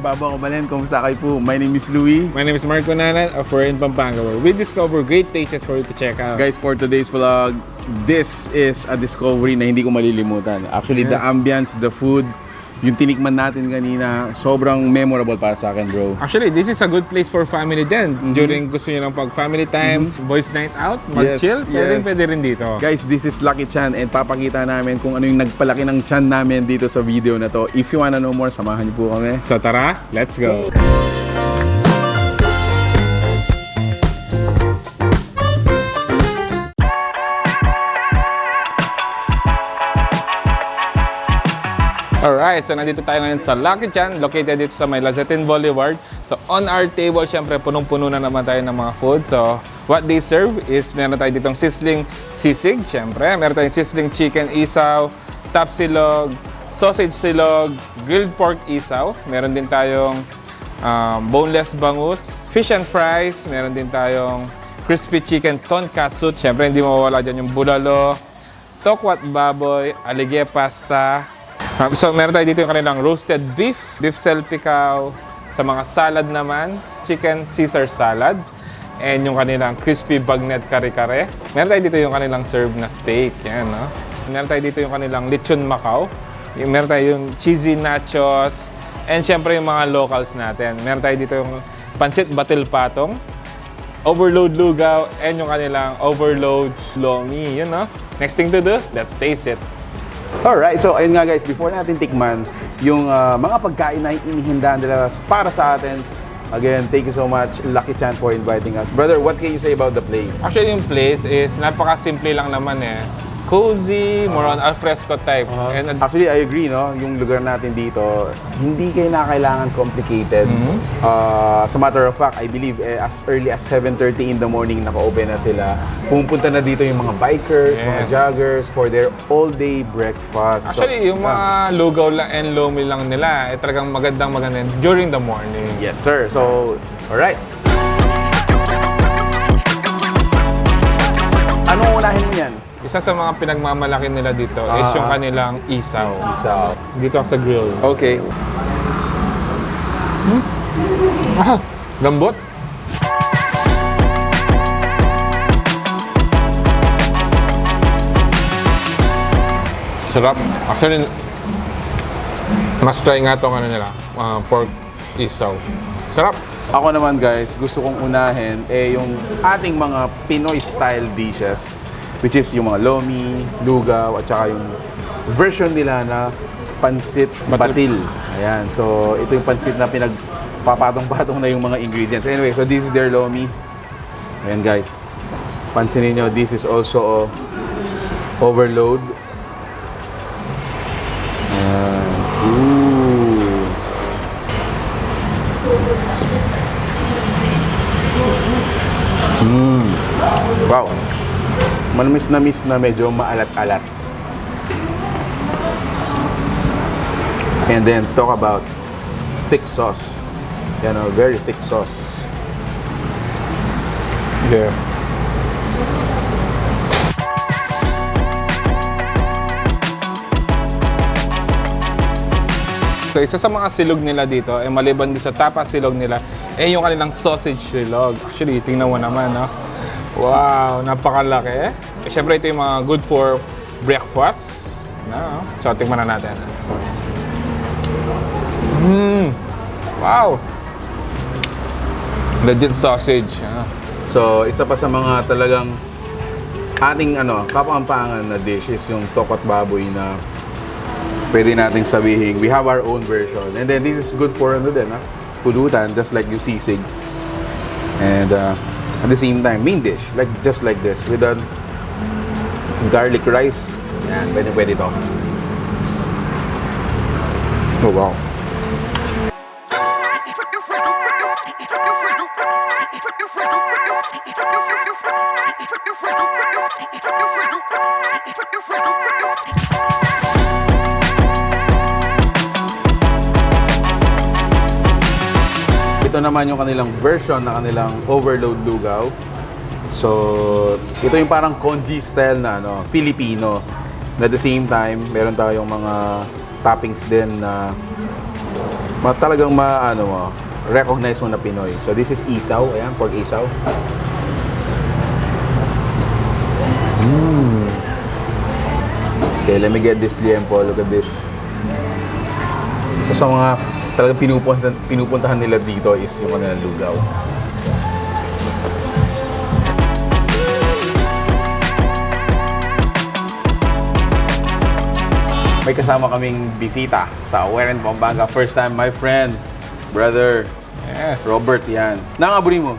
Baba Kabalen, kumusta kayo po? My name is Louie. My name is Marco Nanan of We're in Pampanga, where we discover great places for you to check out. Guys, for today's vlog, this is a discovery na hindi ko malilimutan. Actually, the ambience, the food, yung tinikman natin kanina, sobrang memorable para sa akin, bro. Actually, this is a good place for family din. During gusto nyo ng pag-family time, boys night out, mag-chill, pwede rin dito. Guys, this is Lucky Chan and papakita namin kung ano yung nagpalaki ng chan namin dito sa video na to. If you wanna know more, samahan niyo po kami. So tara, let's go! Alright, so nandito tayo ngayon sa Lucky Chan, located dito sa may Lazatin Boulevard. So on our table, syempre punong-puno na naman tayo ng mga food. So what they serve is meron tayo ditong sizzling sisig, syempre. Meron tayong sizzling chicken isaw, top silog, sausage silog, grilled pork isaw. Meron din tayong boneless bangus, fish and fries. Meron din tayong crispy chicken tonkatsu. Syempre hindi mawawala dyan yung bulalo, tokwat baboy, aligye pasta. So meron tayo dito yung kanilang roasted beef, beef salpicao, sa mga salad naman, chicken Caesar salad, and yung kanilang crispy bagnet kare-kare. Meron tayo dito yung kanilang serve na steak, yan, no? Meron tayo dito yung kanilang lechon Macau, meron tayo yung cheesy nachos, and syempre yung mga locals natin. Meron tayo dito yung pansit batil patong, overload lugaw, and yung kanilang overload lomi, yun, no? Next thing to do, let's taste it. Alright, so ayun nga guys, before natin tikman yung mga pagkain na inihindaan nila para sa atin, again, thank you so much Lucky Chan for inviting us. Brother, what can you say about the place? Actually, yung place is napaka-simple lang naman eh. Cozy, more on alfresco type. And Actually, I agree, no? Yung lugar natin dito, hindi kayo na kailangan complicated. As a matter of fact, I believe as early as 7:30 in the morning, naka-open na sila. Pumunta na dito yung mga bikers, mga joggers for their all-day breakfast. actually, yung mga lugaw lang and lomi lang nila, eh talagang maganda during the morning. Yes, sir. So, alright. Anong unahin mo yan? Isa sa mga pinagmamalaki nila dito is yung kanilang isaw. Isaw. Dito ako sa grill. Okay. Gambot. Sarap. Actually, mas try nga itong nila, pork isaw. Sarap. Ako naman guys, gusto kong unahin yung ating mga Pinoy style dishes, which is yung mga lomi, lugaw, at saka yung version nila na pansit batil. Ayan, so ito yung pansit na pinagpapatong-patong na yung mga ingredients. Anyway, so this is their lomi. Ayan guys, pansinin nyo, this is also overload. Wow. Manamis na medyo maalat-alat. And then talk about thick sauce. Yan o, very thick sauce. Yeah. So, isa sa mga silog nila dito, maliban din sa tapa silog nila, yung kanilang sausage silog. Actually, tingnan mo naman, no? Wow, napakalaki. Siyempre, ito yung mga good for breakfast. No? So, tingnan na natin. Wow! Legit sausage. So, isa pa sa mga talagang ating kapampangan na dish is yung tokot baboy na pwede nating sabihin, we have our own version. And then this is good for pulutan, just like yung sisig. And at the same time, main dish, just like this, with a garlic rice. Yan, pwede ito. Oh, wow. Ito naman yung kanilang version na kanilang overload lugaw. So, ito yung parang congee style na Filipino. At the same time, meron tayong mga toppings din na talagang recognize mo na Pinoy. So this is isaw, ayan, pork isaw. Okay, let me get this liempo. Look at this. Isa sa mga talagang pinupuntahan nila dito is yung kanilang lugaw. May kasama kaming bisita sa Weren, Pampanga. First time, my friend, brother, Yes. Robert, yan. Nangaburi mo?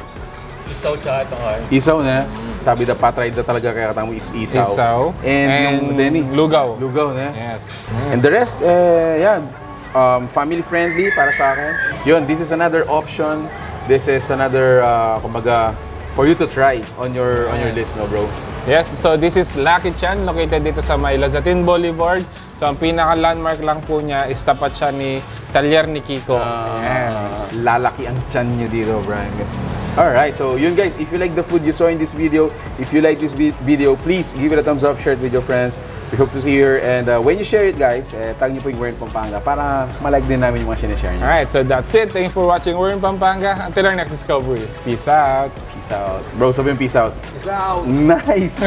Isaw tsaka ito ay. Isaw na. Sabi na patry na talaga kaya katang mo is isaw. Isaw. And yung Denny. Lugaw. Lugaw na. Yes. And the rest, yan. Family friendly para sa akin. Yun, this is another option. This is another, kumbaga, for you to try on your list, no bro? Yes, so this is Lucky Chan, located dito sa may Lazatin Boulevard. So ang pinaka-landmark lang po niya is tapat siya ni Talyer ni Kiko. Ayan. Lalaki ang chan nyo dito, Brian. Alright, so yun guys, if you like the food you saw in this video, if you like this video, please give it a thumbs up, share it with your friends. We hope to see you here. And when you share it guys, tag nyo po yung Weren Pampanga para malike din namin yung mga sinishare nyo. Alright, so that's it. Thank you for watching Weren Pampanga. Until our next discovery. Peace out. Peace out. Bro, sabi yung peace out. Isaw! Nice!